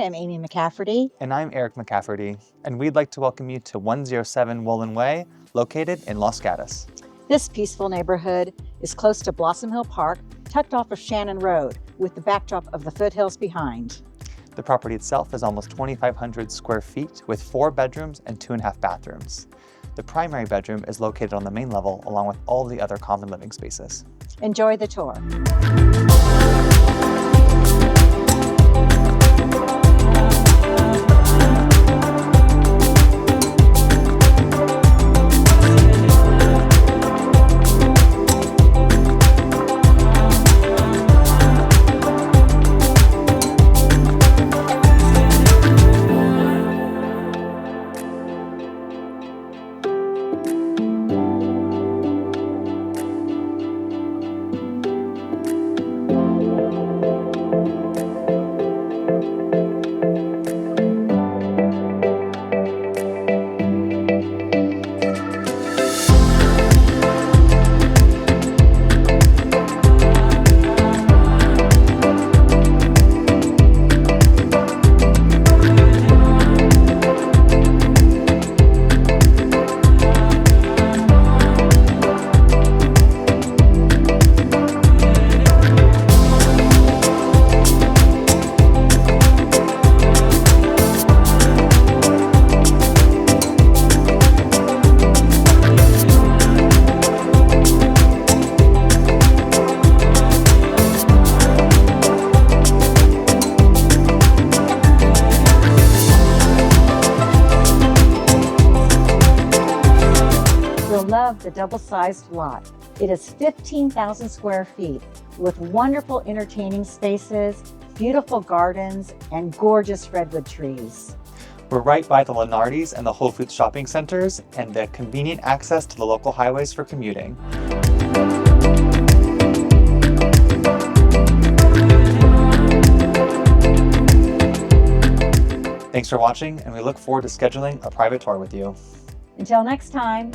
am Amy McCafferty. And I'm Eric McCafferty, and we'd like to welcome you to 107 Wollin Way, located in Los Gatos. This peaceful neighborhood is close to Blossom Hill Park, tucked off of Shannon Road, with the backdrop of the foothills behind. The property itself is almost 2,500 square feet with 4 bedrooms and 2.5 bathrooms. The primary bedroom is located on the main level along with all the other common living spaces. Enjoy the tour. You'll love the double-sized lot. It is 15,000 square feet with wonderful entertaining spaces, beautiful gardens, and gorgeous redwood trees. We're right by the Lenardi's and the Whole Foods shopping centers and the convenient access to the local highways for commuting. Thanks for watching, and we look forward to scheduling a private tour with you. Until next time.